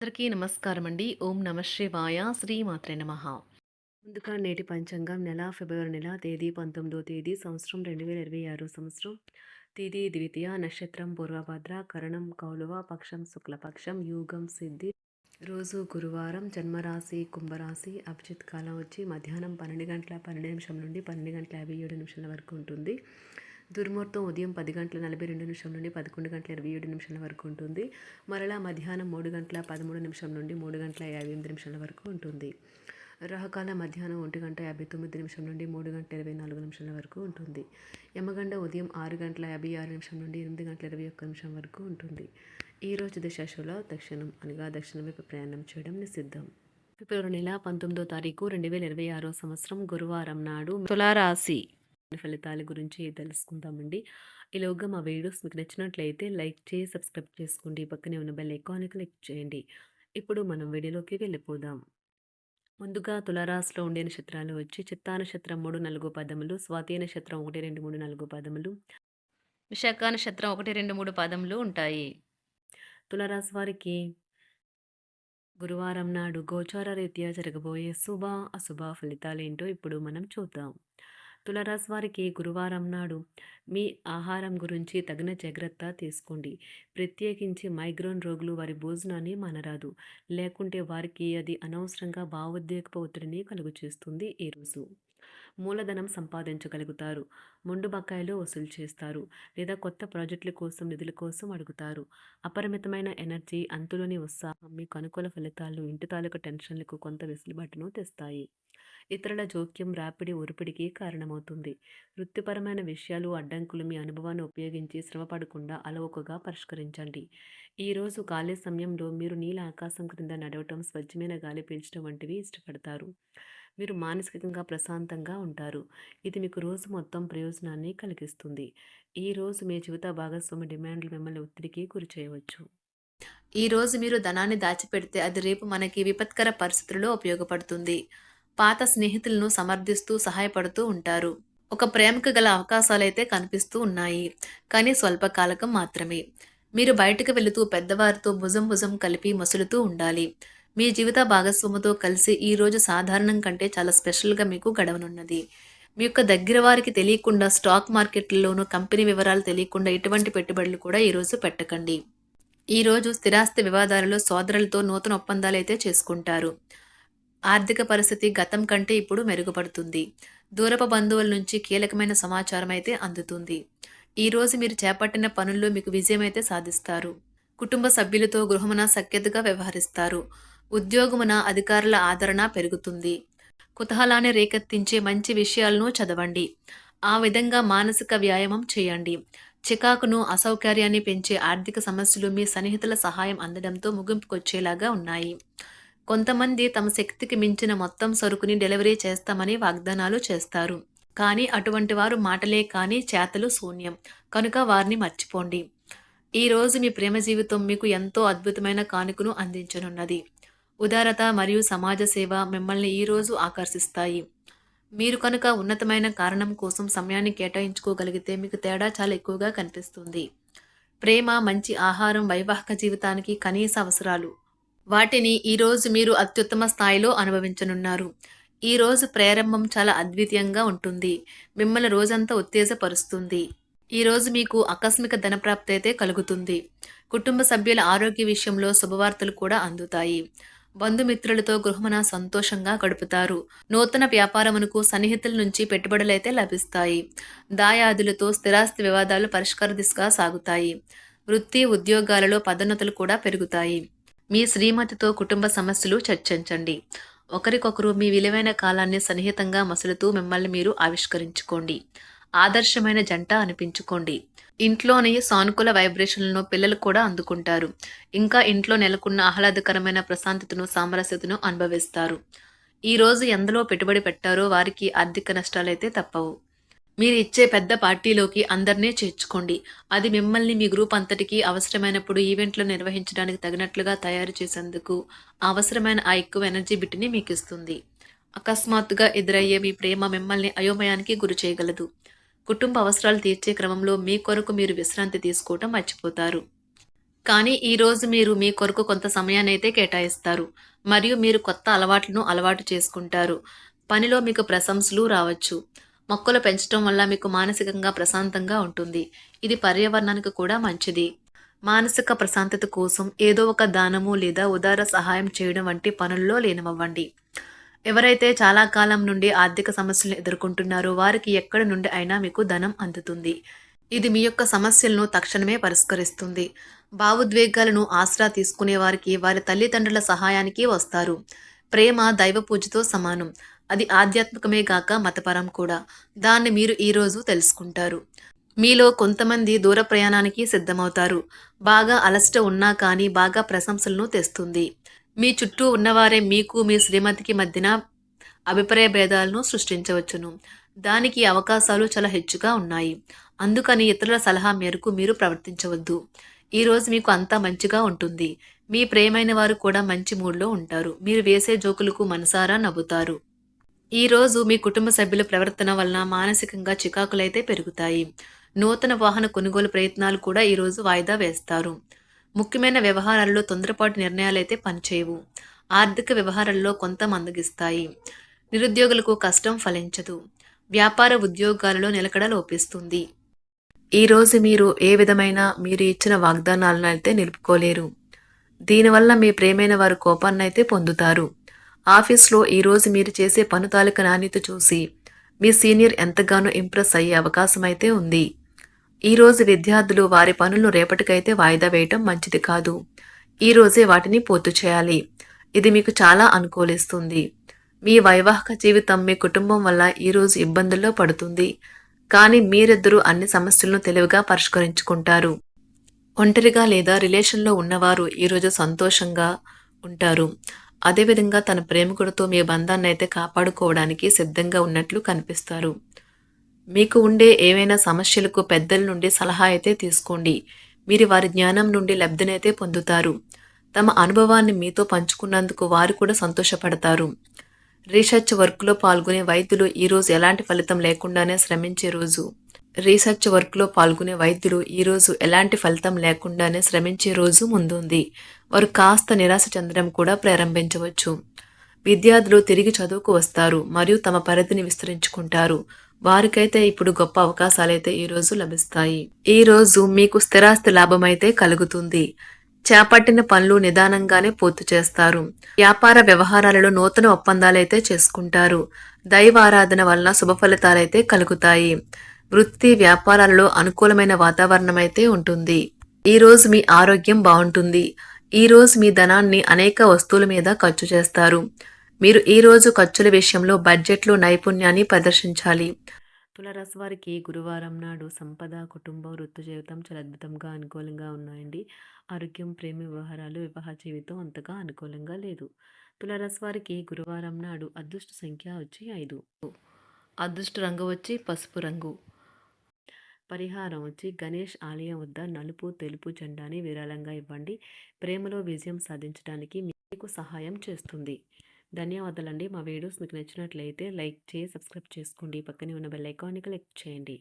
అందరికీ నమస్కారం అండి. ఓం నమ శివాయ. శ్రీమాత్రే నమః. ముందుగా నేటి పంచాంగం నెల ఫిబ్రవరి నెల తేదీ 19వ తేదీ సంవత్సరం 2026 సంవత్సరం. తేదీ ద్వితీయ, నక్షత్రం పూర్వభద్ర, కరణం కౌలవ, పక్షం శుక్లపక్షం, యోగం సిద్ధి. రోజు గురువారం, జన్మరాశి కుంభరాశి. అభిజిత్ కాలం వచ్చి మధ్యాహ్నం 12 గంటల 12 నిమిషం నుండి 12 గంటల 57 నిమిషాల వరకు ఉంటుంది. దుర్ముహూర్తం ఉదయం 10 గంటల 42 నిమిషం నుండి 11 గంటల 27 నిమిషాల వరకు ఉంటుంది. మరలా మధ్యాహ్నం 3 గంటల 13 నిమిషం నుండి 3 గంటల 58 నిమిషాల వరకు ఉంటుంది. రాహుకాలం మధ్యాహ్నం 1 గంట 59 నిమిషం నుండి 3 గంటల 24 నిమిషాల వరకు ఉంటుంది. యమగండ ఉదయం 6 గంటల 56 నిమిషం నుండి 8 గంటల 21 నిమిషం వరకు ఉంటుంది. ఈ రోజు దశాశుల దక్షిణం అనగా దక్షిణం వైపు ప్రయాణం చేయడం నిషిద్ధం. ఫిబ్రవరి నెల 19వ తారీఖు 2026 సంవత్సరం గురువారం నాడు తులారాశి ఫలితాల గురించి తెలుసుకుందామండి. ఈలోగా మా వీడియోస్ మీకు నచ్చినట్లయితే లైక్ చేసి సబ్స్క్రైబ్ చేసుకోండి. పక్కనే ఉన్న బెల్ ఐకాన్ని క్లిక్ చేయండి. ఇప్పుడు మనం వీడియోలోకి వెళ్ళిపోదాం. ముందుగా తులారాశిలో ఉండే నక్షత్రాలు వచ్చి చిత్తా నక్షత్రం 3, 4 పదములు, స్వాతి నక్షత్రం 1, 2, 3, 4 పదములు, విశాఖ నక్షత్రం 1, 2, 3 పదములు ఉంటాయి. తులారాశి వారికి గురువారం నాడు గోచార రీత్యా జరగబోయే శుభ అశుభ ఫలితాలేంటో ఇప్పుడు మనం చూద్దాం. తులారాశి వారికి గురువారం నాడు మీ ఆహారం గురించి తగిన జాగ్రత్త తీసుకోండి. ప్రత్యేకించి మైగ్రేన్ రోగులు వారి భోజనాన్ని మానరాదు. లేకుంటే వారికి అది అనవసరంగా భావోద్వేగపు ఒత్తిడిని కలుగచేస్తుంది. ఈరోజు మూలధనం సంపాదించగలుగుతారు. మొండు బకాయిలు వసూలు చేస్తారు లేదా కొత్త ప్రాజెక్టుల కోసం నిధుల కోసం అడుగుతారు. అపరిమితమైన ఎనర్జీ, అంతులోని ఉత్సాహం మీకు అనుకూల ఫలితాలను, ఇంటి తాలూకు టెన్షన్లకు కొంత వెసులుబాటును తెస్తాయి. ఇతరుల జోక్యం రాపిడి ఒరిపిడికి కారణమవుతుంది. వృత్తిపరమైన విషయాలు అడ్డంకులు మీ అనుభవాన్ని ఉపయోగించి శ్రమపడకుండా అలవోకగా పరిష్కరించండి. ఈరోజు ఖాళీ సమయంలో మీరు నీల ఆకాశం క్రింద నడవటం, స్వచ్ఛమైన గాలి పీల్చడం వంటివి ఇష్టపడతారు. మీరు మానసికంగా ప్రశాంతంగా ఉంటారు. ఇది మీకు రోజు మొత్తం ప్రయోజనాన్ని కలిగిస్తుంది. ఈ రోజు మీ జీవిత భాగస్వామి డిమాండ్లు మిమ్మల్ని ఒత్తిడికి గురి చేయవచ్చు. ఈ రోజు మీరు ధనాన్ని దాచిపెడితే అది రేపు మనకి విపత్కర పరిస్థితుల్లో ఉపయోగపడుతుంది. పాత స్నేహితులను సమర్థిస్తూ సహాయపడుతూ ఉంటారు. ఒక ప్రేమకు గల అవకాశాలైతే కనిపిస్తూ ఉన్నాయి, కానీ స్వల్పకాలకం మాత్రమే. మీరు బయటకు వెళుతూ పెద్దవారితో భుజం భుజం కలిపి మసులుతూ ఉండాలి. మీ జీవిత భాగస్వామితో కలిసి ఈ రోజు సాధారణం కంటే చాలా స్పెషల్గా మీకు గడవనున్నది. మీ యొక్క దగ్గర వారికి తెలియకుండా స్టాక్ మార్కెట్లలోనూ కంపెనీ వివరాలు తెలియకుండా ఎటువంటి పెట్టుబడులు కూడా ఈరోజు పెట్టకండి. ఈరోజు స్థిరాస్తి వివాదాలలో సోదరులతో నూతన ఒప్పందాలు అయితే చేసుకుంటారు. ఆర్థిక పరిస్థితి గతం కంటే ఇప్పుడు మెరుగుపడుతుంది. దూరపు బంధువుల నుంచి కీలకమైన సమాచారం అయితే అందుతుంది. ఈరోజు మీరు చేపట్టిన పనుల్లో మీకు విజయం అయితే సాధిస్తారు. కుటుంబ సభ్యులతో గృహమున సఖ్యతగా వ్యవహరిస్తారు. ఉద్యోగమున అధికారుల ఆదరణ పెరుగుతుంది. కుతూహలాన్ని రేకెత్తించే మంచి విషయాలను చదవండి. ఆ విధంగా మానసిక వ్యాయామం చేయండి. చికాకును, అసౌకర్యాన్ని పెంచే ఆర్థిక సమస్యలు మీ సన్నిహితుల సహాయం అందడంతో ముగింపుకొచ్చేలాగా ఉన్నాయి. కొంతమంది తమ శక్తికి మించిన మొత్తం సరుకుని డెలివరీ చేస్తామని వాగ్దానాలు చేస్తారు. కానీ అటువంటి వారు మాటలే కానీ చేతలు శూన్యం. కనుక వారిని మర్చిపోండి. ఈ రోజు మీ ప్రేమ జీవితం మీకు ఎంతో అద్భుతమైన కానుకను అందించనున్నది. ఉదారత మరియు సమాజ సేవ మిమ్మల్ని ఈ రోజు ఆకర్షిస్తాయి. మీరు కనుక ఉన్నతమైన కారణం కోసం సమయాన్ని కేటాయించుకోగలిగితే మీకు తేడా చాలా ఎక్కువగా కనిపిస్తుంది. ప్రేమ, మంచి ఆహారం వైవాహిక జీవితానికి కనీస అవసరాలు. వాటిని ఈరోజు మీరు అత్యుత్తమ స్థాయిలో అనుభవించనున్నారు. ఈ రోజు ప్రారంభం చాలా అద్వితీయంగా ఉంటుంది. మిమ్మల్ని రోజంతా ఉత్తేజపరుస్తుంది. ఈ రోజు మీకు ఆకస్మిక ధనప్రాప్తి అయితే కలుగుతుంది. కుటుంబ సభ్యుల ఆరోగ్య విషయంలో శుభవార్తలు కూడా అందుతాయి. బంధుమిత్రులతో గృహమున సంతోషంగా గడుపుతారు. నూతన వ్యాపారమునకు సన్నిహితుల నుంచి పెట్టుబడులైతే లభిస్తాయి. దాయాదులతో స్థిరాస్తి వివాదాలు పరిష్కార దిశగా సాగుతాయి. వృత్తి ఉద్యోగాలలో పదోన్నతులు కూడా పెరుగుతాయి. మీ శ్రీమతితో కుటుంబ సమస్యలు చర్చించండి. ఒకరికొకరు మీ విలువైన కాలాన్ని సన్నిహితంగా మసులుతూ మిమ్మల్ని మీరు ఆవిష్కరించుకోండి. ఆదర్శమైన జంట అనిపించుకోండి. ఇంట్లోని సానుకూల వైబ్రేషన్లను పిల్లలు కూడా అందుకుంటారు. ఇంకా ఇంట్లో నెలకొన్న ఆహ్లాదకరమైన ప్రశాంతతను, సామరస్యతను అనుభవిస్తారు. ఈ రోజు ఎందులో పెట్టుబడి పెట్టారో వారికి ఆర్థిక నష్టాలైతే తప్పవు. మీరు ఇచ్చే పెద్ద పార్టీలోకి అందరినీ చేర్చుకోండి. అది మిమ్మల్ని మీ గ్రూప్ అంతటికి అవసరమైనప్పుడు ఈవెంట్లు నిర్వహించడానికి తగినట్లుగా తయారు చేసేందుకు అవసరమైన ఆ ఎక్కువ ఎనర్జీ బిట్ని మీకు ఇస్తుంది. అకస్మాత్తుగా ఎదురయ్యే మీ ప్రేమ మిమ్మల్ని అయోమయానికి గురి చేయగలదు. కుటుంబ అవసరాలు తీర్చే క్రమంలో మీ కొరకు మీరు విశ్రాంతి తీసుకోవటం మర్చిపోతారు. కానీ ఈరోజు మీరు మీ కొరకు కొంత సమయాన్నైతే కేటాయిస్తారు. మరియు మీరు కొత్త అలవాట్లను అలవాటు చేసుకుంటారు. పనిలో మీకు ప్రశంసలు రావచ్చు. మొక్కలు పెంచడం వల్ల మీకు మానసికంగా ప్రశాంతంగా ఉంటుంది. ఇది పర్యావరణానికి కూడా మంచిది. మానసిక ప్రశాంతత కోసం ఏదో ఒక దానము లేదా ఉదార సహాయం చేయడం వంటి పనుల్లో లీనమవ్వండి. ఎవరైతే చాలా కాలం నుండి ఆర్థిక సమస్యలను ఎదుర్కొంటున్నారో వారికి ఎక్కడి నుండి అయినా మీకు ధనం అందుతుంది. ఇది మీ యొక్క సమస్యలను తక్షణమే పరిష్కరిస్తుంది. భావోద్వేగాలను ఆసరా తీసుకునే వారికి వారి తల్లిదండ్రుల సహాయానికి వస్తారు. ప్రేమ దైవ పూజతో సమానం. అది ఆధ్యాత్మికమే గాక మతపరం కూడా. దాన్ని మీరు ఈరోజు తెలుసుకుంటారు. మీలో కొంతమంది దూర ప్రయాణానికి సిద్ధమవుతారు. బాగా అలసట ఉన్నా కానీ బాగా ప్రశంసలను తెస్తుంది. మీ చుట్టూ ఉన్నవారే మీకు మీ శ్రీమతికి మధ్యన అభిప్రాయ భేదాలను సృష్టించవచ్చును. దానికి అవకాశాలు చాలా హెచ్చుగా ఉన్నాయి. అందుకని ఇతరుల సలహా మేరకు మీరు ప్రవర్తించవద్దు. ఈరోజు మీకు అంతా మంచిగా ఉంటుంది. మీ ప్రియమైన వారు కూడా మంచి మూడ్లో ఉంటారు. మీరు వేసే జోకులకు మనసారా నవ్వుతారు. ఈరోజు మీ కుటుంబ సభ్యుల ప్రవర్తన వలన మానసికంగా చికాకులైతే పెరుగుతాయి. నూతన వాహన కొనుగోలు ప్రయత్నాలు కూడా ఈరోజు వాయిదా వేస్తారు. ముఖ్యమైన వ్యవహారాల్లో తొందరపాటు నిర్ణయాలైతే పనిచేయవు. ఆర్థిక వ్యవహారాల్లో కొంత మందగిస్తాయి. నిరుద్యోగులకు కష్టం ఫలించదు. వ్యాపార ఉద్యోగాలలో నిలకడ లోపిస్తుంది. ఈరోజు మీరు ఏ విధమైన మీరు ఇచ్చిన వాగ్దానాలను అయితే నిలుపుకోలేరు. దీనివల్ల మీ ప్రేమైన వారు కోపాన్నైతే పొందుతారు. ఆఫీస్లో ఈరోజు మీరు చేసే పను తాలూకా నాణ్యత చూసి మీ సీనియర్ ఎంతగానో ఇంప్రెస్ అయ్యే అవకాశం అయితే ఉంది. ఈరోజు విద్యార్థులు వారి పనులను రేపటికైతే వాయిదా వేయటం మంచిది కాదు. ఈరోజే వాటిని పూర్తి చేయాలి. ఇది మీకు చాలా అనుకూలిస్తుంది. మీ వైవాహిక జీవితం మీ కుటుంబం వల్ల ఈరోజు ఇబ్బందుల్లో పడుతుంది. కానీ మీరిద్దరూ అన్ని సమస్యలను తెలివిగా పరిష్కరించుకుంటారు. ఒంటరిగా లేదా రిలేషన్లో ఉన్నవారు ఈరోజు సంతోషంగా ఉంటారు. అదేవిధంగా తన ప్రేమికుడితో మీ బంధాన్ని అయితే కాపాడుకోవడానికి సిద్ధంగా ఉన్నట్లు కనిపిస్తారు. మీకు ఉండే ఏవైనా సమస్యలకు పెద్దల నుండి సలహా అయితే తీసుకోండి. మీరు వారి జ్ఞానం నుండి లబ్ధినైతే పొందుతారు. తమ అనుభవాన్ని మీతో పంచుకున్నందుకు వారు కూడా సంతోషపడతారు. రీసెర్చ్ వర్క్లో పాల్గొనే వైద్యులు ఈరోజు ఎలాంటి ఫలితం లేకుండానే శ్రమించే రోజు. రీసెర్చ్ వర్క్లో పాల్గొనే వైద్యులు ఈరోజు ఎలాంటి ఫలితం లేకుండానే శ్రమించే రోజు ముందుంది. వారు కాస్త నిరాశ చెందడం కూడా ప్రారంభించవచ్చు. విద్యార్థులు తిరిగి చదువుకు వస్తారు మరియు తమ పరిధిని విస్తరించుకుంటారు. వారికైతే ఇప్పుడు గొప్ప అవకాశాలైతే ఈరోజు లభిస్తాయి. ఈరోజు మీకు స్థిరాస్తి లాభమైతే కలుగుతుంది. చేపట్టిన పనులు నిదానంగానే పూర్తి చేస్తారు. వ్యాపార వ్యవహారాలలో నూతన ఒప్పందాలైతే చేసుకుంటారు. దైవ ఆరాధన వలన శుభ ఫలితాలైతే కలుగుతాయి. వృత్తి వ్యాపారాలలో అనుకూలమైన వాతావరణం అయితే ఉంటుంది. ఈరోజు మీ ఆరోగ్యం బాగుంటుంది. ఈరోజు మీ ధనాన్ని అనేక వస్తువుల మీద ఖర్చు చేస్తారు. మీరు ఈరోజు ఖర్చుల విషయంలో బడ్జెట్లో నైపుణ్యాన్ని ప్రదర్శించాలి. తులారాశి వారికి గురువారం నాడు సంపద, కుటుంబ, వృత్తి జీవితం చాలా అద్భుతంగా అనుకూలంగా ఉన్నాయండి. ఆరోగ్యం, ప్రేమ వ్యవహారాలు, వివాహ జీవితం అంతగా అనుకూలంగా లేదు. తులారాశి వారికి గురువారం నాడు అదృష్ట సంఖ్య వచ్చి 5. అదృష్ట రంగు వచ్చి పసుపు రంగు. పరిహారం వచ్చి గణేష్ ఆలయం వద్ద నలుపు తెలుపు జెండాని విరాళంగా ఇవ్వండి. ప్రేమలో విజయం సాధించడానికి మీకు సహాయం చేస్తుంది. ధన్యవాదాలండి. మా వీడియోస్ మీకు నచ్చినట్లయితే లైక్ చేసి సబ్స్క్రైబ్ చేసుకోండి. పక్కనే ఉన్న బెల్ ఐకాన్ని క్లిక్ చేయండి.